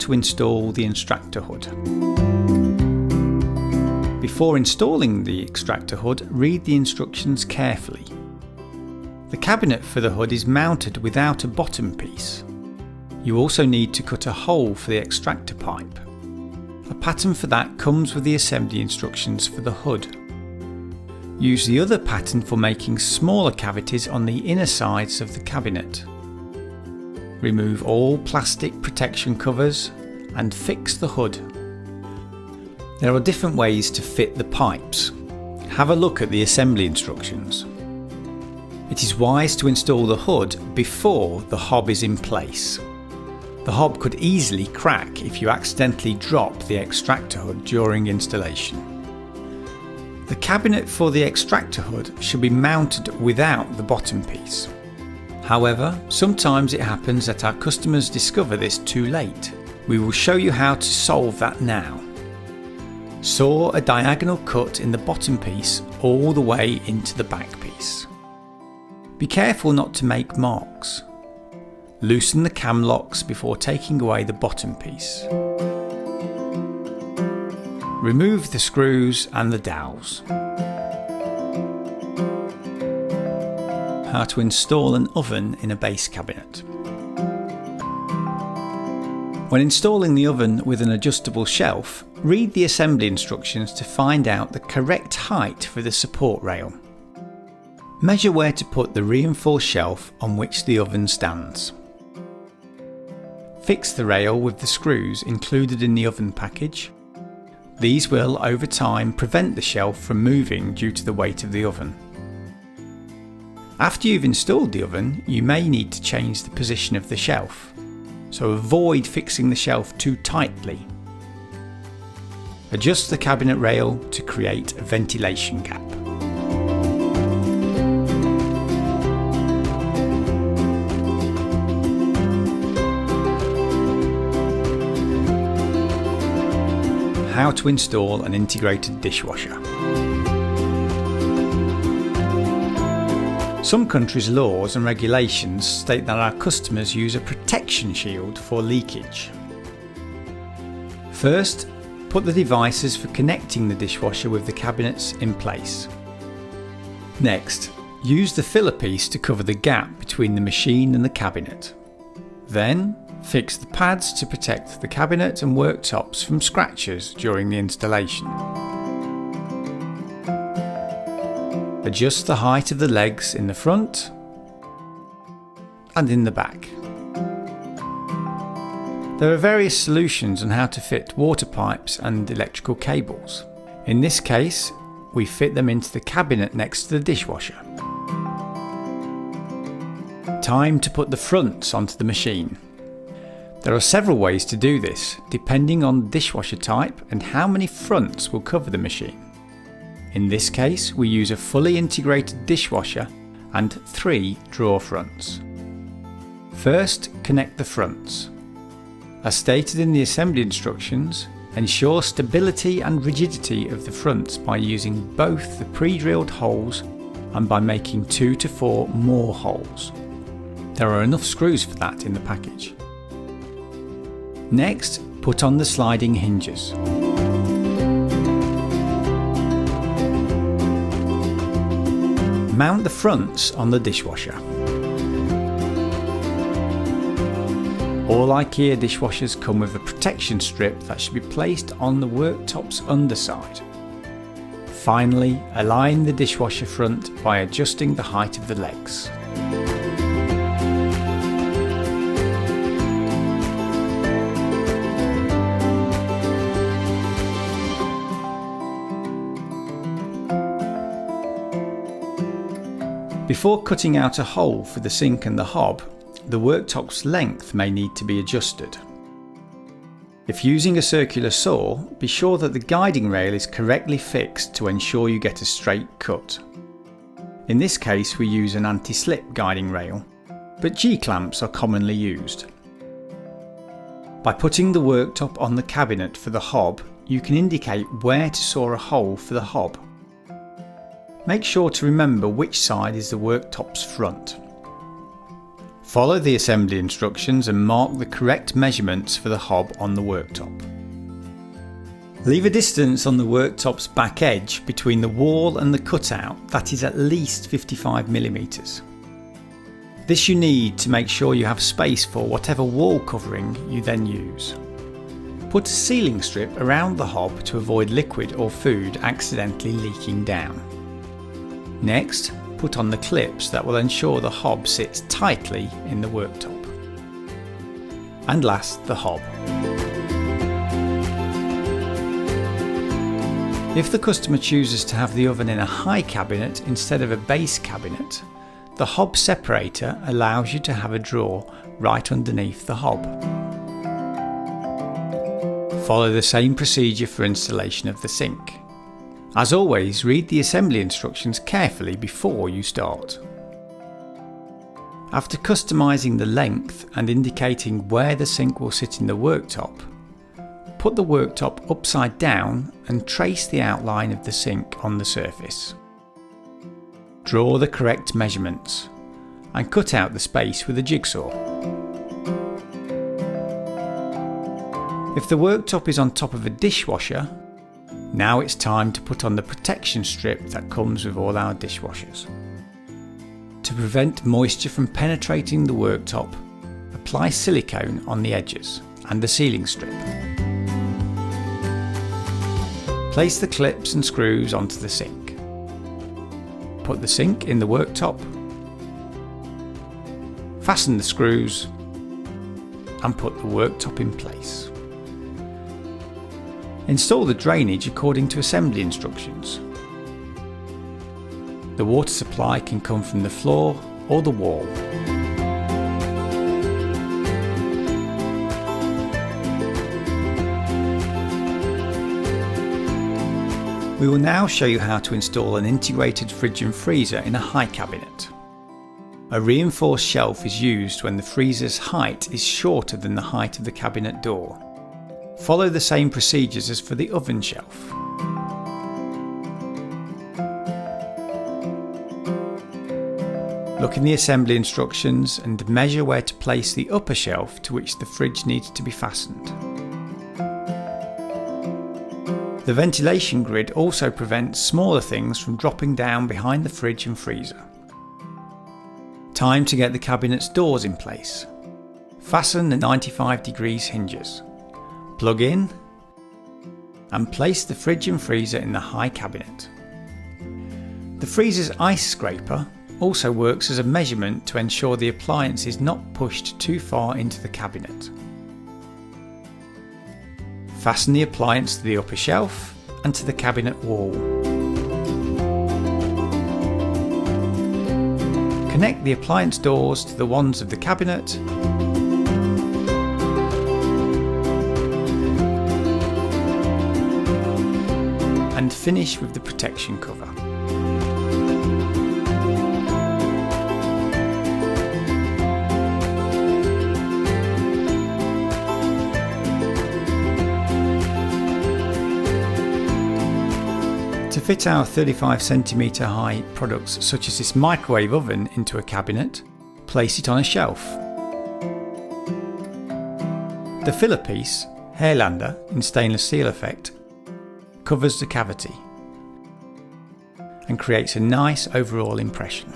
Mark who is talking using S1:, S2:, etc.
S1: to install the extractor hood. Before installing the extractor hood, read the instructions carefully. The cabinet for the hood is mounted without a bottom piece. You also need to cut a hole for the extractor pipe. A pattern for that comes with the assembly instructions for the hood. Use the other pattern for making smaller cavities on the inner sides of the cabinet. Remove all plastic protection covers and fix the hood. There are different ways to fit the pipes. Have a look at the assembly instructions. It is wise to install the hood before the hob is in place. The hob could easily crack if you accidentally drop the extractor hood during installation. The cabinet for the extractor hood should be mounted without the bottom piece. However, sometimes it happens that our customers discover this too late. We will show you how to solve that now. Saw a diagonal cut in the bottom piece all the way into the back piece. Be careful not to make marks. Loosen the cam locks before taking away the bottom piece. Remove the screws and the dowels. How to install an oven in a base cabinet. When installing the oven with an adjustable shelf, read the assembly instructions to find out the correct height for the support rail. Measure where to put the reinforced shelf on which the oven stands. Fix the rail with the screws included in the oven package. These will, over time, prevent the shelf from moving due to the weight of the oven. After you've installed the oven, you may need to change the position of the shelf, so avoid fixing the shelf too tightly. Adjust the cabinet rail to create a ventilation gap. How to install an integrated dishwasher. Some countries' laws and regulations state that our customers use a protection shield for leakage. First, put the devices for connecting the dishwasher with the cabinets in place. Next, use the filler piece to cover the gap between the machine and the cabinet. Then, fix the pads to protect the cabinet and worktops from scratches during the installation. Adjust the height of the legs in the front and in the back. There are various solutions on how to fit water pipes and electrical cables. In this case, we fit them into the cabinet next to the dishwasher. Time to put the fronts onto the machine. There are several ways to do this, depending on the dishwasher type and how many fronts will cover the machine. In this case, we use a fully integrated dishwasher and 3 drawer fronts. First, connect the fronts. As stated in the assembly instructions, ensure stability and rigidity of the fronts by using both the pre-drilled holes and by making 2 to 4 more holes. There are enough screws for that in the package. Next, put on the sliding hinges. Mount the fronts on the dishwasher. All IKEA dishwashers come with a protection strip that should be placed on the worktop's underside. Finally, align the dishwasher front by adjusting the height of the legs. Before cutting out a hole for the sink and the hob, the worktop's length may need to be adjusted. If using a circular saw, be sure that the guiding rail is correctly fixed to ensure you get a straight cut. In this case, we use an anti-slip guiding rail, but G-clamps are commonly used. By putting the worktop on the cabinet for the hob, you can indicate where to saw a hole for the hob. Make sure to remember which side is the worktop's front. Follow the assembly instructions and mark the correct measurements for the hob on the worktop. Leave a distance on the worktop's back edge between the wall and the cutout that is at least 55mm. This you need to make sure you have space for whatever wall covering you then use. Put a sealing strip around the hob to avoid liquid or food accidentally leaking down. Next, put on the clips that will ensure the hob sits tightly in the worktop. And last, the hob. If the customer chooses to have the oven in a high cabinet instead of a base cabinet, the hob separator allows you to have a drawer right underneath the hob. Follow the same procedure for installation of the sink. As always, read the assembly instructions carefully before you start. After customising the length and indicating where the sink will sit in the worktop, put the worktop upside down and trace the outline of the sink on the surface. Draw the correct measurements and cut out the space with a jigsaw. If the worktop is on top of a dishwasher, now it's time to put on the protection strip that comes with all our dishwashers. To prevent moisture from penetrating the worktop, apply silicone on the edges and the sealing strip. Place the clips and screws onto the sink. Put the sink in the worktop. Fasten the screws and put the worktop in place. Install the drainage according to assembly instructions. The water supply can come from the floor or the wall. We will now show you how to install an integrated fridge and freezer in a high cabinet. A reinforced shelf is used when the freezer's height is shorter than the height of the cabinet door. Follow the same procedures as for the oven shelf. Look in the assembly instructions and measure where to place the upper shelf to which the fridge needs to be fastened. The ventilation grid also prevents smaller things from dropping down behind the fridge and freezer. Time to get the cabinet's doors in place. Fasten the 95 degrees hinges. Plug in and place the fridge and freezer in the high cabinet. The freezer's ice scraper also works as a measurement to ensure the appliance is not pushed too far into the cabinet. Fasten the appliance to the upper shelf and to the cabinet wall. Connect the appliance doors to the ones of the cabinet and finish with the protection cover. To fit our 35cm high products such as this microwave oven into a cabinet, place it on a shelf. The filler piece, Hairlander in stainless steel effect, covers the cavity and creates a nice overall impression.